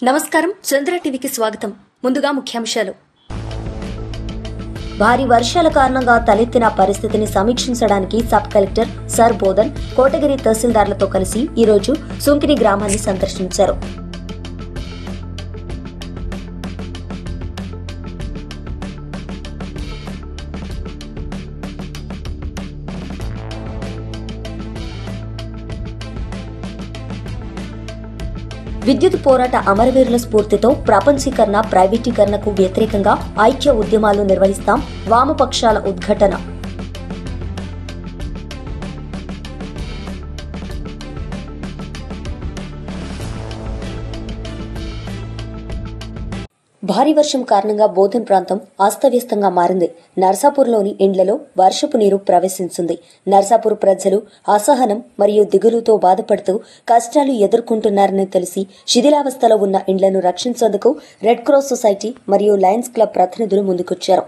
నమస్కారం, చంద్ర టీవీకి స్వాగతం. ముందుగా ముఖ్యాంశాలు. భారీ వర్షాల కారణంగా తలెత్తిన పరిస్థితిని సమీక్షించడానికి sub collector sir Bodhan Kotagiri తహసీల్దార్లతో కలిసి ఈ రోజు సుంకిని గ్రామాన్ని సందర్శించారు. విద్యుత్ పోరాట అమరవీరుల స్ఫూర్తితో ప్రపంచీకరణ, ప్రైవేటీకరణకు వ్యతిరేకంగా ఐక్య ఉద్యమాలు నిర్వహిస్తాం. వామపక్షాల ఉద్ఘాటన. భారీ వర్షం కారణంగా బోధన్ ప్రాంతం అస్తవ్యస్తంగా మారింది. నర్సాపూర్లోని ఇండ్లలో వర్షపు నీరు ప్రవేశించింది. నర్సాపూర్ ప్రజలు అసహనం మరియు దిగులుతో బాధపడుతూ కష్టాలు ఎదుర్కొంటున్నారని తెలిసి శిథిలావస్థలో ఉన్న ఇండ్లను రక్షించేందుకు రెడ్ క్రాస్ సొసైటీ మరియు లయన్స్ క్లబ్ ప్రతినిధులు ముందుకొచ్చారు.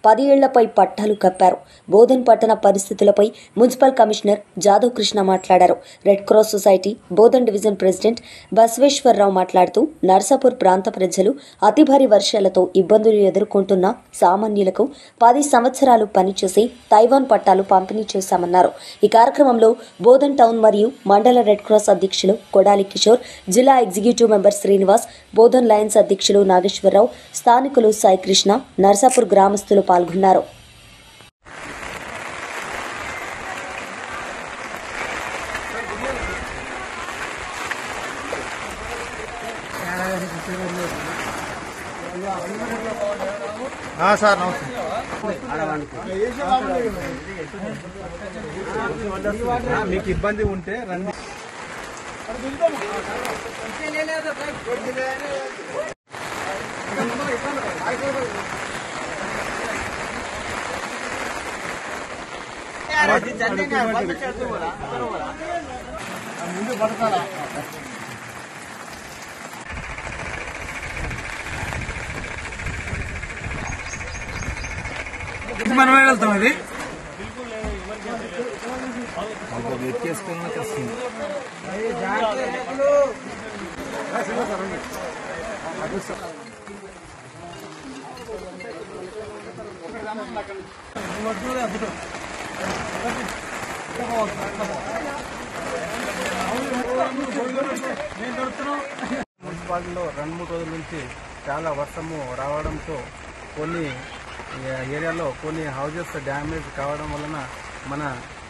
10 ఏళ్లపై పట్టాలు కప్పారు. బోధన్ పట్టణ పరిస్థితులపై మున్సిపల్ కమిషనర్ జాదవ్ కృష్ణ మాట్లాడారు. Red cross society Bodhan division president Basaveswararao మాట్లాడుతూ నర్సాపూర్ ప్రాంత ప్రజలు అతి భారీ వర్షాలతో ఇబ్బందులు ఎదుర్కొంటున్న సామాన్యులకు 10 సంవత్సరాలు పనిచేసి తైవాన్ పట్టాలు పంపిణీ చేశామన్నారు. ఈ కార్యక్రమంలో బోధన్ టౌన్ మరియు మండల రెడ్ క్రాస్ అధ్యక్షులు కొడాలి కిషోర్, జిల్లా executive member Srinivas, Bodhan Lions అధ్యక్షులు నాగేశ్వరరావు, స్థానికులు సాయికృష్ణ, నర్సాపూర్ గ్రామస్తులు పాల్గొన్నారు. సార్ నమస్తే. మీకు ఇబ్బంది ఉంటే రండి. ముందు పడతారా? మనమే వెళ్తాం. అది ఎక్కేసుకున్నట్టు వస్తుంది. మున్సిపాలిటీలో 2-3 రోజుల నుంచి చాలా వర్షము రావడంతో కొన్ని ఏరియాలో కొన్ని హౌజెస్ డ్యామేజ్ కావడం వలన మన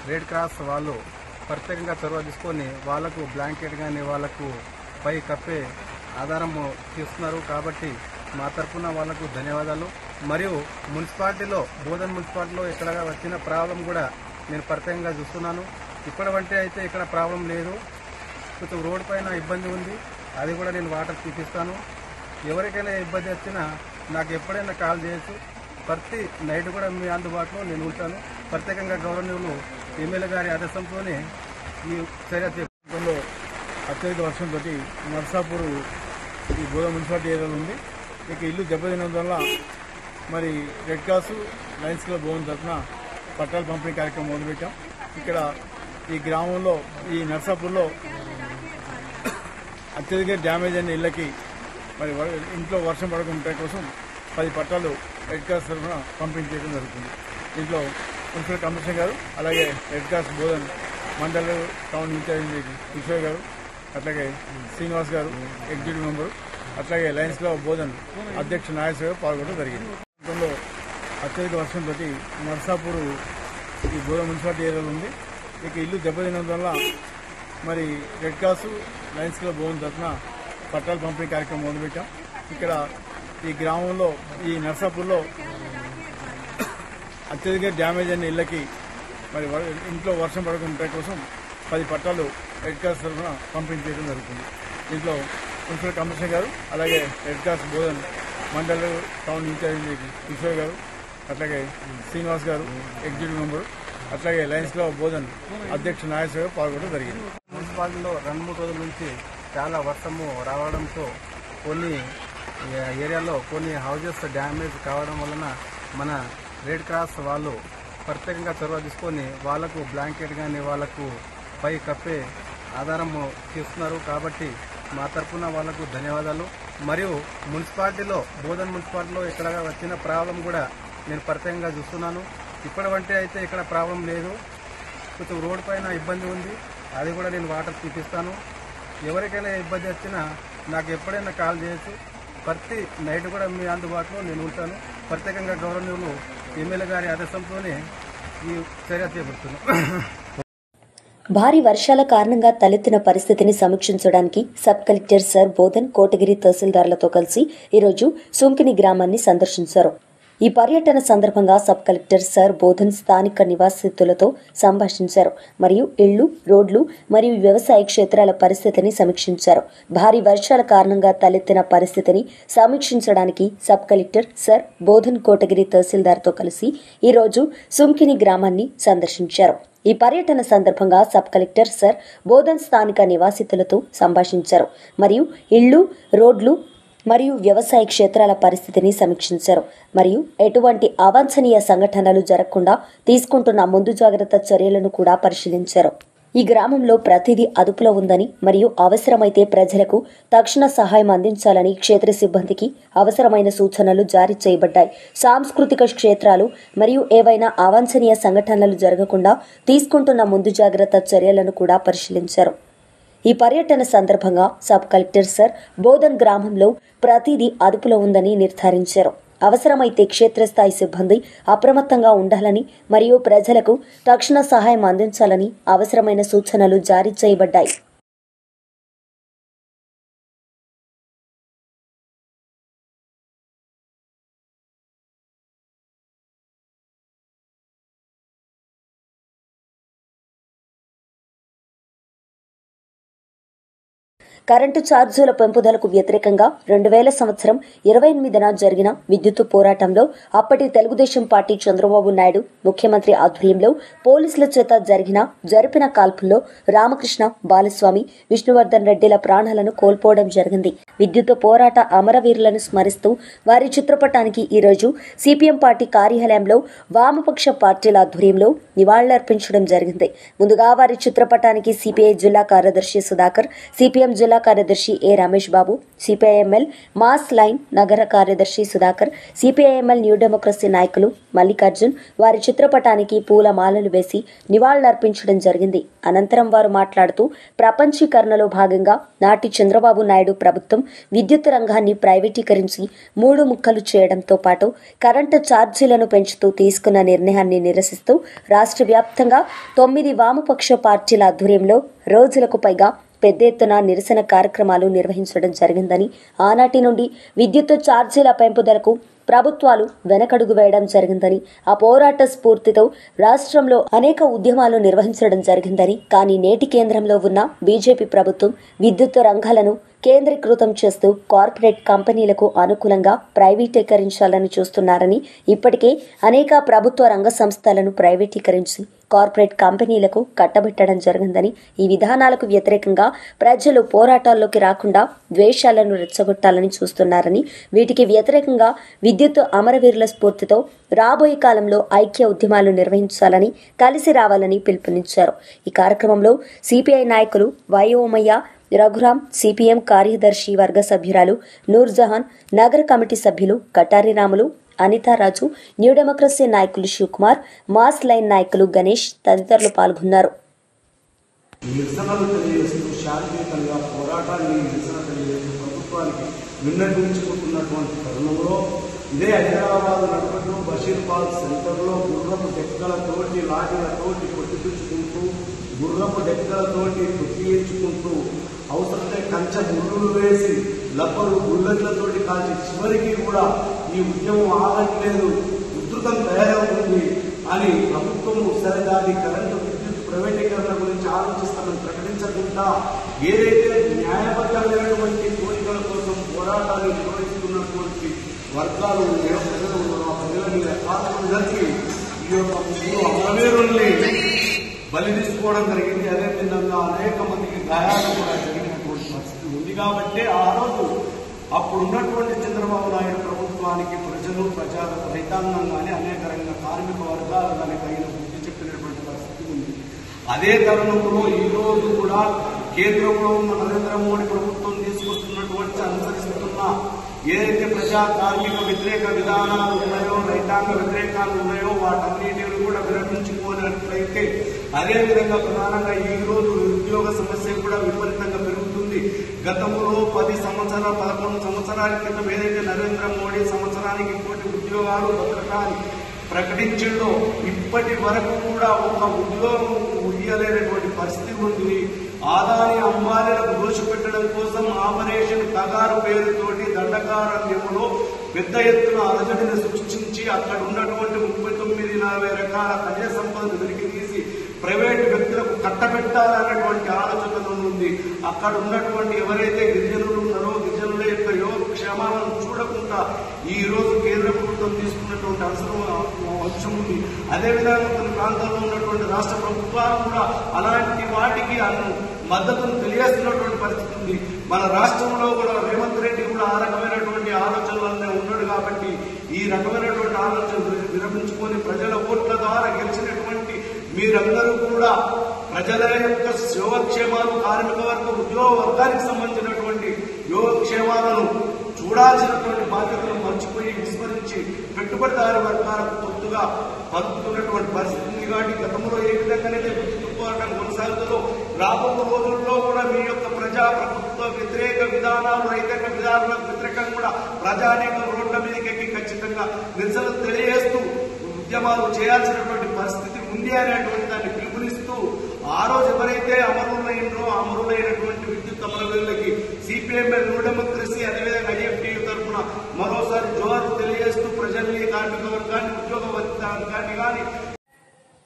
రెడ్ క్రాస్ వాళ్ళు ప్రత్యేకంగా చొరవ తీసుకొని వాళ్లకు బ్లాంకెట్ కానీ వాళ్లకు పై కప్పే ఆధారము తీస్తున్నారు. కాబట్టి మా తరఫున వాళ్లకు ధన్యవాదాలు. మరియు మున్సిపాలిటీలో బోధన్ మున్సిపాలిటీలో ఇక్కడ వచ్చిన ప్రాబ్లం కూడా నేను ప్రత్యేకంగా చూస్తున్నాను. ఇప్పటివంటే అయితే ఇక్కడ ప్రాబ్లం లేదు. కొంచెం రోడ్డు పైన ఇబ్బంది ఉంది, అది కూడా నేను వాటర్ తీపిస్తాను. ఎవరికైనా ఇబ్బంది వచ్చినా నాకు ఎప్పుడైనా కాల్ చేయొచ్చు. ప్రతి నైట్ కూడా మీ అందుబాటులో నేను ఉంటాను. ప్రత్యేకంగా గవర్నర్లు ఎమ్మెల్యే గారి ఆదేశంతోనే ఈ చర్య చేపట్టడంలో అత్యధిక వర్షంతో నర్సాపూర్ ఈ బోధన్ మున్సిపాలిటీ ఏరియాలో ఉంది. ఇక ఇల్లు దెబ్బతిన్నందువల్ల మరి red cross Lions club Bodhan తరఫున పట్టాల పంపిణీ కార్యక్రమం మొదలుపెట్టాం. ఇక్కడ ఈ గ్రామంలో ఈ నర్సాపూర్లో అత్యధిక డ్యామేజ్ అయిన ఇళ్లకి మరి ఇంట్లో వర్షం పడకుండా కోసం 10 పట్టాలు రెడ్ క్రాస్ తరఫున పంపిణీ చేయడం జరుగుతుంది. దీంట్లో మున్సిపల్ కమిషనర్ గారు, అలాగే రెడ్ క్రాస్ బోధన్ మండల టౌన్ ఇన్ఛార్జ్ కిషోర్ గారు, అట్లాగే శ్రీనివాస్ గారు ఎగ్జిక్యూటివ్ మెంబరు, అట్లాగే లయన్స్ క్లబ్ బోధన్ అధ్యక్షుడు నాగేశ్వర గారు పాల్గొనడం జరిగింది. గతంలో అత్యధిక వర్షంతో నర్సాపూర్ ఈ బోధన్ మున్సిపాలిటీ ఏరియాలో ఉంది. ఇక ఇల్లు దెబ్బతిన్నందువల్ల మరి red cross Lions club Bodhan తరఫున పట్టాల పంపిణీ కార్యక్రమం మొదలుపెట్టాం. ఇక్కడ ఈ గ్రామంలో ఈ నర్సాపూర్లో అత్యధిక డ్యామేజ్ అయిన ఇళ్లకి మరి ఇంట్లో వర్షం పడకుండా కోసం 10 పట్టాలు రెడ్ క్రాస్ తరఫున పంపిణీ చేయడం జరుగుతుంది. దీంట్లో మున్సిపల్ కమిషనర్ గారు, అలాగే రెడ్ క్రాస్ బోధన్ మండల టౌన్ ఇన్ఛార్జ్ కిషోర్ గారు, అట్లాగే శ్రీనివాస్ గారు ఎగ్జిక్యూటివ్ మెంబరు, అట్లాగే లయన్స్ క్లబ్ బోధన్ అధ్యక్షుడు నాగేశ్వర గారు పాల్గొనడం జరిగింది. మున్సిపాలిటీలో 2-3 రోజుల నుంచి చాలా వర్షము రావడంతో కొన్ని ఏరియాలో కొన్ని హౌజెస్ డ్యామేజ్ కావడం వలన మన రెడ్ క్రాస్ వాళ్ళు ప్రత్యేకంగా చొరవ తీసుకొని వాళ్లకు బ్లాంకెట్ కానీ వాళ్లకు పై కప్పే ఆధారము తీస్తున్నారు. కాబట్టి మా తరఫున వాళ్లకు ధన్యవాదాలు. మరియు మున్సిపాలిటీలో బోధన్ మున్సిపాలిటీలో ఇక్కడ వచ్చిన ప్రాబ్లం కూడా నేను ప్రత్యేకంగా చూస్తున్నాను. ఇప్పటి వంటి అయితే ఇక్కడ ప్రాబ్లం లేదు. కొంచెం రోడ్డు పైన ఇబ్బంది ఉంది, అది కూడా నేను వాటర్ తీపిస్తాను. ఎవరికైనా ఇబ్బంది వచ్చినా నాకు ఎప్పుడైనా కాల్ చేయొచ్చు. ప్రతి నైట్ కూడా మీ అందుబాటులో నేను ఉంటాను. ప్రత్యేకంగా గౌరవనీయులు ఎమ్మెల్యే గారి ఆదేశంతోనే ఈ చర్య చేపడుతున్నాను. భారీ వర్షాల కారణంగా తలెత్తిన పరిస్థితిని సమీక్షించడానికి sub collector sir Bodhan Kotagiri తహసీల్దార్లతో కలిసి ఈరోజు సుంకిని గ్రామాన్ని సందర్శించారు. ఈ పర్యటన సందర్భంగా సబ్ కలెక్టర్ సర్ బోధన్ స్థానిక నివాసితులతో సంభాషించారు మరియు ఇళ్లు, రోడ్లు మరియు వ్యవసాయ క్షేత్రాల పరిస్థితిని సమీక్షించారు. భారీ వర్షాల కారణంగా తలెత్తిన పరిస్థితిని సమీక్షించడానికి sub collector sir Bodhan Kotagiri తహసీల్దార్తో కలిసి ఈరోజు సుంకిని గ్రామాన్ని సందర్శించారు. ఈ పర్యటన సందర్భంగా సబ్ కలెక్టర్ సర్ బోధన్ స్థానిక నివాసితులతో సంభాషించారు మరియు ఇళ్లు, రోడ్లు మరియు వ్యవసాయ క్షేత్రాల పరిస్థితిని సమీక్షించారు మరియు ఎటువంటి అవాంఛనీయ సంఘటనలు జరగకుండా తీసుకుంటున్న ముందు జాగ్రత్త చర్యలను కూడా పరిశీలించారు. ఈ గ్రామంలో ప్రతిదీ అదుపులో ఉందని మరియు అవసరమైతే ప్రజలకు తక్షణ సహాయం అందించాలని క్షేత్ర సిబ్బందికి అవసరమైన సూచనలు జారీ చేయబడ్డాయి. సాంస్కృతిక క్షేత్రాలు మరియు ఏవైనా అవాంఛనీయ సంఘటనలు జరగకుండా తీసుకుంటున్న ముందు జాగ్రత్త చర్యలను కూడా పరిశీలించారు. ఈ పర్యటన సందర్భంగా సబ్ కలెక్టర్ సర్ బోధన్ గ్రామంలో ప్రతిదీ అదుపులో ఉందని నిర్ధారించారు. అవసరమైతే క్షేత్రస్థాయి సిబ్బంది అప్రమత్తంగా ఉండాలని మరియు ప్రజలకు తక్షణ సహాయం అందించాలని అవసరమైన సూచనలు జారీ చేయబడ్డాయి. కరెంటు ఛార్జీల పెంపుదలకు వ్యతిరేకంగా 2000 సంవత్సరం 28న జరిగిన విద్యుత్తు పోరాటంలో అప్పటి తెలుగుదేశం పార్టీ చంద్రబాబు నాయుడు ముఖ్యమంత్రి ఆధ్వర్యంలో పోలీసుల చేత జరిపిన కాల్పుల్లో రామకృష్ణ, బాలస్వామి, విష్ణువర్ధన్ రెడ్డిల ప్రాణాలను కోల్పోవడం జరిగింది. విద్యుత్తు పోరాట అమరవీరులను స్మరిస్తూ వారి చిత్రపటానికి ఈరోజు సిపిఎం పార్టీ కార్యాలయంలో వామపక్ష పార్టీల ఆధ్వర్యంలో నివాళులర్పించడం జరిగింది. ముందుగా వారి చిత్రపటానికి సిపిఐ జిల్లా కార్యదర్శి సుధాకర్, సిపిఎం జిల్లా కార్యదర్శి ఏ Ramesh Babu, CPIML mass line నగర కార్యదర్శి సుధాకర్, సిపిఐఎంఎల్ న్యూ డెమోక్రసీ నాయకులు మల్లికార్జున్ వారి చిత్రపటానికి పూల మాలలు వేసి నివాళులర్పించడం జరిగింది. అనంతరం వారు మాట్లాడుతూ ప్రపంచీకరణలో భాగంగా నాటి చంద్రబాబు నాయుడు ప్రభుత్వం విద్యుత్ రంగాన్ని ప్రైవేటీకరించి 3 ముక్కలు చేయడంతో పాటు కరెంటు ఛార్జీలను పెంచుతూ తీసుకున్న నిర్ణయాన్ని నిరసిస్తూ రాష్ట్ర వ్యాప్తంగా 9 వామపక్ష పార్టీల ఆధ్వర్యంలో రోజులకు పైగా పెద్ద ఎత్తున నిరసన కార్యక్రమాలు నిర్వహించడం జరిగిందని, ఆనాటి నుండి విద్యుత్ ఛార్జీల పెంపుదలకు ప్రభుత్వాలు వెనకడుగు వేయడం జరిగిందని, ఆ పోరాట స్ఫూర్తితో రాష్ట్రంలో అనేక ఉద్యమాలు నిర్వహించడం జరిగిందని, కానీ నేటి కేంద్రంలో ఉన్న బీజేపీ ప్రభుత్వం విద్యుత్ రంగాలను కేంద్రీకృతం చేస్తూ కార్పొరేట్ కంపెనీలకు అనుకూలంగా ప్రైవేటీకరించాలని చూస్తున్నారని, ఇప్పటికే అనేక ప్రభుత్వ రంగ సంస్థలను ప్రైవేటీకరించి కార్పొరేట్ కంపెనీలకు కట్టబెట్టడం జరిగిందని, ఈ విధానాలకు వ్యతిరేకంగా ప్రజలు పోరాటాల్లోకి రాకుండా ద్వేషాలను రెచ్చగొట్టాలని చూస్తున్నారని, వీటికి వ్యతిరేకంగా విద్యుత్ అమరవీరుల స్ఫూర్తితో రాబోయే కాలంలో ఐక్య ఉద్యమాలు నిర్వహించాలని, కలిసి రావాలని పిలుపునిచ్చారు. ఈ కార్యక్రమంలో సిపిఐ నాయకులు వైఓమయ్య, రఘురాం, సిపిఎం కార్యదర్శి వర్గ సభ్యురాలు నూర్జహాన్, నగర కమిటీ సభ్యులు కటారి రాములు, అనితారాజు, న్యూ డెమోక్రసీ నాయకులు శివకుమార్, మాస్ లైన్ నాయకులు గణేష్ తదితరులు పాల్గొన్నారు. శాంతియుతంగా పోరాటాన్ని నిరసన తెలియజేస్తూ ప్రభుత్వానికి విన్నవించుకుంటున్నటువంటి తరుణంలో ఇదే హైదరాబాద్ నగరంలో బషీర్బాద్ సెంటర్లో గుర్రపు డెక్కలతోటి లాఠీలతోటి కొట్టిపించుకుంటూ గుర్రపు డెక్కలతోటి తొక్కియించుకుంటూ అవసరమైతే కంచె ముళ్ళు వేసి లబ్బరు బుల్లెట్లతోటి కాల్చి చివరికి కూడా ఈ ఉద్యమం ఆగట్లేదు, ఉధృతం తయారవుతుంది అని ప్రభుత్వం సరిదాని కరెంటు విద్యుత్ ప్రైవేటీకరణ గురించి ఆలోచిస్తామని ప్రకటించకుండా ఏదైతే న్యాయబద్ధమైనటువంటి కోరికల కోసం పోరాటాన్ని నిర్వహిస్తున్నటువంటి వర్గాలు ప్రజలు ఉన్నారో ఆ ప్రజల మీద ఆత్మహత్య ఈ యొక్క అమరవీరుల్ని బలి తీసుకోవడం జరిగింది. అదేవిధంగా అనేక మందికి గాయాలు కూడా జరిగినటువంటి పరిస్థితి ఉంది. కాబట్టి ఆ రోజు అప్పుడున్నటువంటి చంద్రబాబు నాయుడు ప్రభుత్వానికి ప్రజలు, ప్రజా రైతాంగం కానీ అనేక రంగ కార్మిక వర్గాలు కానీ తగిన బుద్ధి చెప్పినటువంటి పరిస్థితి ఉంది. అదే తరుణంలో ఈ రోజు కూడా కేంద్రంలో ఉన్న నరేంద్ర మోడీ ప్రభుత్వం ఏదైతే ప్రజా కార్మిక వ్యతిరేక విధానాలు ఉన్నాయో, రైతాంగ వ్యతిరేకాలు ఉన్నాయో వాటన్నిటిని కూడా విరమించుకోనట్లయితే అదేవిధంగా ప్రధానంగా ఈ రోజు నిరుద్యోగ సమస్య కూడా విపరీతంగా పెరుగుతుంది. గతంలో 10 సంవత్సరాలు 11 సంవత్సరాల క్రితం ఏదైతే నరేంద్ర మోడీ సంవత్సరానికి 1 కోటి ఉద్యోగాలు భద్రతాన్ని ప్రకటించిందో ఇప్పటి వరకు కూడా ఒక ఉద్యోగం ఇయ్యలేనటువంటి పరిస్థితి ఉంది. ఆదాని అంబానీలకు దోషపెట్టడం కోసం ఆపరేషన్ కగారు పేరుతోటి దండకారణ్యంలో పెద్ద ఎత్తున అలజడిని సృష్టించి అక్కడ ఉన్నటువంటి 39-40 రకాల ఖనిజ సంపదను వెలికి తీసి ప్రైవేటు వ్యక్తులకు కట్టబెట్టాలన్నటువంటి ఆలోచన ఉంది. అక్కడ ఉన్నటువంటి ఎవరైతే గిరిజనులు ఉన్నారో గిరిజనుల యొక్క యోగక్షేమాలను చూడకుండా ఈ రోజు కేంద్ర ప్రభుత్వం తీసుకున్నటువంటి అంశం ఉంది. అదేవిధంగా కొన్ని ప్రాంతాల్లో ఉన్నటువంటి రాష్ట్ర ప్రభుత్వాలు కూడా అలాంటి వాటికి మద్దతును తెలియజేస్తున్నటువంటి పరిస్థితి ఉంది. మన రాష్ట్రంలో కూడా రేవంత్ రెడ్డి కూడా ఆ రకమైనటువంటి ఆలోచనలనే ఉన్నాడు. కాబట్టి ఈ రకమైనటువంటి ఆలోచనలు విరమించుకొని ప్రజల ఓట్ల ద్వారా గెలిచినటువంటి మీరందరూ కూడా ప్రజల యొక్క యోగక్షేమాలు, కార్మిక వర్గ ఉద్యోగ వర్గానికి సంబంధించినటువంటి యోగక్షేమాలను చూడాల్సినటువంటి బాధ్యతలు మర్చిపోయి విస్మరించి పెట్టుబడిదారు వర్గాలకు కొత్తగా పలుకుతున్నటువంటి పరిస్థితి ఉంది. కాబట్టి గతంలో ఏ విధంగానైతే విద్యుత్ పోరాటం కొనసాగుతుందో రాబో రోజుల్లో కూడా మీ యొక్క ప్రజా ప్రభుత్వ వ్యతిరేక విధానాలు, రైతాంగ విధానాలకు వ్యతిరేకంగా కూడా ప్రజానీకం రోడ్ల మీదకి ఎక్కి ఖచ్చితంగా నిరసన తెలియజేస్తూ ఉద్యమాలు చేయాల్సినటువంటి పరిస్థితి ఉంది అనేటువంటి దాన్ని పిలుపునిస్తూ ఆ రోజు ఎవరైతే అమరులైనటువంటి విద్యుత్ అమరవీరులకి సిపిఎంఎల్ న్యూ డెమోక్రసీ అదేవిధంగా ఐఎఫ్టీయూ తరఫున మరోసారి జోహార్లు తెలియజేస్తూ ప్రజల్ని, కార్మిక వర్గాన్ని, ఉద్యోగ వర్గాన్ని కానీ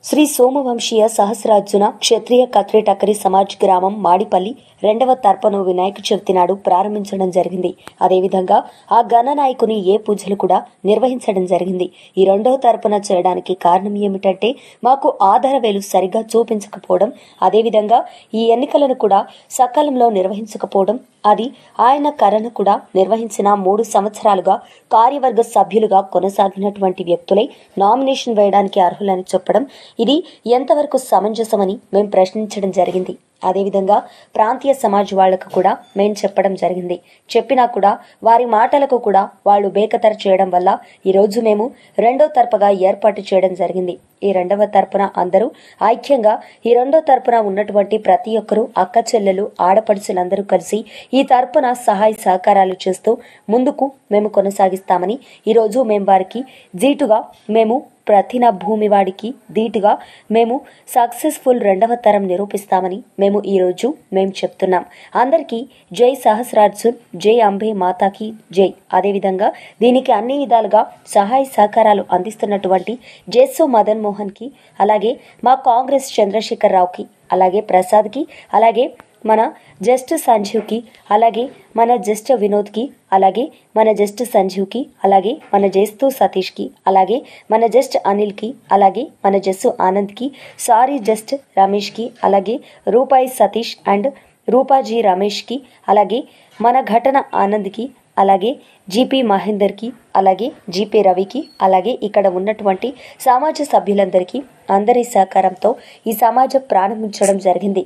శ్రీ సోమవంశీయ సహస్రార్జున క్షత్రియ కత్రి టకరి సమాజ్ గ్రామం మాడిపల్లి 2వ తర్పను వినాయక చవితి నాడు ప్రారంభించడం జరిగింది. అదేవిధంగా ఆ గణనాయకుని ఏ పూజలు కూడా నిర్వహించడం జరిగింది. ఈ 2వ తర్పన చేయడానికి కారణం ఏమిటంటే మాకు ఆధారవేలు సరిగా చూపించకపోవడం, అదేవిధంగా ఈ ఎన్నికలను కూడా సకాలంలో నిర్వహించకపోవడం, అది ఆయన కరణ కూడా నిర్వహించిన 3 సంవత్సరాలుగా కార్యవర్గ సభ్యులుగా కొనసాగినటువంటి వ్యక్తులై నామినేషన్ వేయడానికి అర్హులని చెప్పడం, ఇది ఎంతవరకు సమంజసమని మేము ప్రశ్నించడం జరిగింది. అదేవిధంగా ప్రాంతీయ సమాజ్ వాళ్లకు కూడా మేము చెప్పడం జరిగింది. చెప్పినా కూడా వారి మాటలకు కూడా వాళ్ళు బేఖతర చేయడం వల్ల ఈరోజు మేము 2వ తర్పగా ఏర్పాటు చేయడం జరిగింది. ఈ 2వ తర్పున అందరూ ఐక్యంగా ఈ 2వ తర్పున ఉన్నటువంటి ప్రతి ఒక్కరూ అక్క చెల్లెలు, ఆడపడుచులందరూ కలిసి ఈ తర్పున సహాయ సహకారాలు చేస్తూ ముందుకు మేము కొనసాగిస్తామని ఈరోజు మేము వారికి జీటుగా మేము ప్రతిన భూమివాడికి ధీటుగా మేము సక్సెస్ఫుల్ 2వ తరం నిరూపిస్తామని మేము ఈరోజు మేము చెప్తున్నాం. అందరికీ జై సహస్రార్జున్, జై అంబే మాతాకి జై. అదేవిధంగా దీనికి అన్ని విధాలుగా సహాయ సహకారాలు అందిస్తున్నటువంటి జెస్సు మదన్ మోహన్ కి, అలాగే మా కాంగ్రెస్ చంద్రశేఖర్ రావుకి, అలాగే ప్రసాద్కి, అలాగే మన జస్ట్ సంజీవ్కి, అలాగే మన జస్ట్ వినోద్కి, అలాగే మన జస్ట్ సంజీవ్కి, అలాగే మన జస్తు సతీష్కి, అలాగే మన జస్ట్ అనిల్కి, అలాగే మన జస్సు ఆనంద్కి, సారీ జస్ట్ రమేష్కి, అలాగే రూపాయి సతీష్ అండ్ రూపాజీ రమేష్కి, అలాగే మన ఘటన ఆనంద్కి, అలాగే జీపీ మహేందర్కి, అలాగే జీపీ రవికి, అలాగే ఇక్కడ ఉన్నటువంటి సమాజ సభ్యులందరికీ అందరి సహకారంతో ఈ సమాజం ప్రారంభించడం జరిగింది.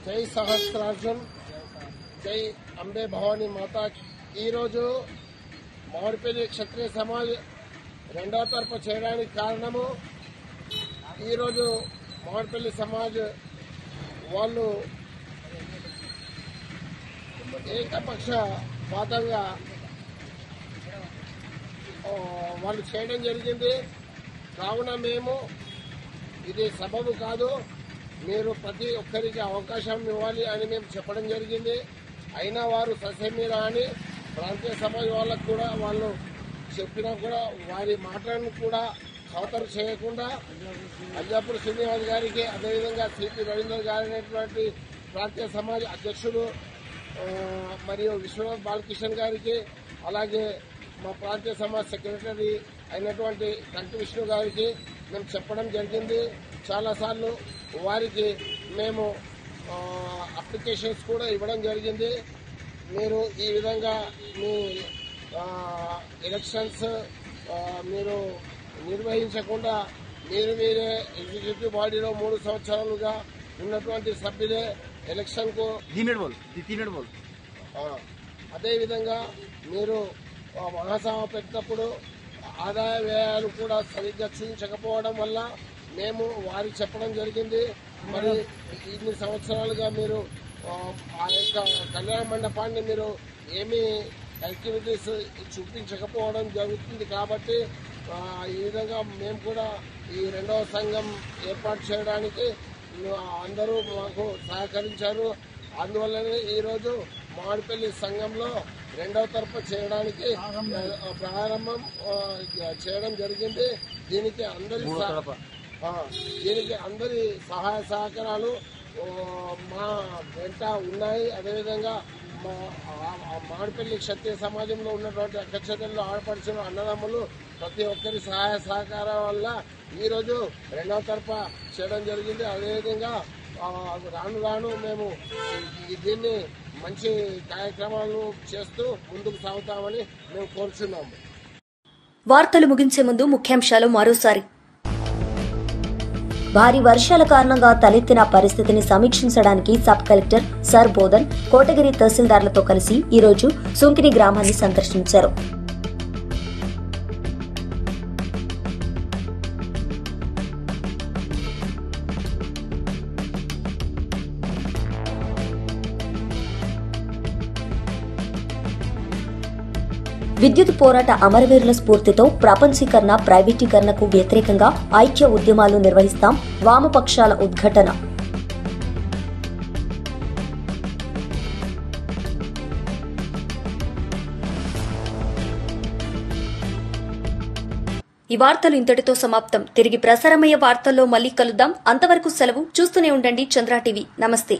జై సహస్రార్జున్, జై అంబే భవానీ మాతా. ఈరోజు మామిడిపల్లి క్షత్రియ సమాజ్ 2వ తరపు చేయడానికి కారణము, ఈరోజు మామిడిపల్లి సమాజ్ వాళ్ళు ఏకపక్షపాతంగా వాళ్ళు చేయడం జరిగింది. కావున మేము ఇది సబబు కాదు, మీరు ప్రతి ఒక్కరికి అవకాశం ఇవ్వాలి అని మేము చెప్పడం జరిగింది. అయినా వారు ససేమిరా అని ప్రాంతీయ సమాజ్ వాళ్ళకు కూడా వాళ్ళు చెప్పినా కూడా వారి మాటలను కూడా ఖాతరు చేయకుండా అల్జాపూర్ శ్రీనివాస్ గారికి, అదేవిధంగా సిపి రవీంద్ర గారి అనేటువంటి ప్రాంతీయ సమాజ్ అధ్యక్షుడు మరియు విశ్వనాథ్ బాలకిషన్ గారికి, అలాగే మా ప్రాంతీయ సమాజ్ సెక్రటరీ అయినటువంటి కంటి విష్ణు గారికి మేము చెప్పడం జరిగింది. చాలాసార్లు వారికి మేము అప్లికేషన్స్ కూడా ఇవ్వడం జరిగింది. మీరు ఈ విధంగా మీ ఎలక్షన్స్ మీరు నిర్వహించకుండా మీరే ఎగ్జిక్యూటివ్ బాడీలో 3 సంవత్సరాలుగా ఉన్నటువంటి సభ్యులే ఎలక్షన్కు అదేవిధంగా మీరు మహాసభ పెట్టినప్పుడు ఆదాయ వ్యయాలు కూడా సరిగ్గా చూపించకపోవడం వల్ల మేము వారికి చెప్పడం జరిగింది. మరి ఇన్ని సంవత్సరాలుగా మీరు ఆ యొక్క కళ్యాణ మండపాన్ని మీరు ఏమీ యాక్టివిటీస్ చూపించకపోవడం జరుగుతుంది. కాబట్టి ఈ విధంగా మేము కూడా ఈ రెండవ సంఘం ఏర్పాటు చేయడానికి అందరూ మాకు సహకరించారు. అందువల్లనే ఈరోజు మామిడిపల్లి సంఘంలో రెండవ తరఫు చేయడానికి ప్రారంభం చేయడం జరిగింది. దీనికి అందరి సహాయ సహకారాలు మా వెంట ఉన్నాయి. అదేవిధంగా మామిడిపల్లి క్షత్రియ సమాజంలో ఉన్నటువంటి అక్కచెల్లెళ్ళు, ఆడపడుచులు, అన్నదమ్ములు ప్రతి ఒక్కరి సహాయ సహకారం వల్ల ఈరోజు రెండవ తరఫు చేయడం జరిగింది. అదేవిధంగా రాను రాను మేము దీన్ని మంచి కార్యక్రమాలు చేస్తూ ముందుకు సాగుతామని మేము కోరుచున్నాము. వార్తలు ముగించే ముందు ముఖ్యాంశాలు మరోసారి. భారీ వర్షాల కారణంగా తలెత్తిన పరిస్థితిని సమీక్షించడానికి sub collector sir Bodhan Kotagiri తహసీల్దార్లతో కలిసి ఈరోజు సుంకిని గ్రామాన్ని సందర్శించారు. విద్యుత్ పోరాట అమరవీరుల స్ఫూర్తితో ప్రపంచీకరణ, ప్రైవేటీకరణకు వ్యతిరేకంగా ఐక్య ఉద్యమాలు నిర్వహిస్తాం, వామపక్షాల ఉద్ఘాటన. ఈ వార్తలు ఇంతటితో సమాప్తం. తిరిగి ప్రసారమయ్యే వార్తల్లో మళ్ళీ కలుద్దాం. అంతవరకు సెలవు. చూస్తూనే ఉండండి చంద్ర టీవీ. నమస్తే.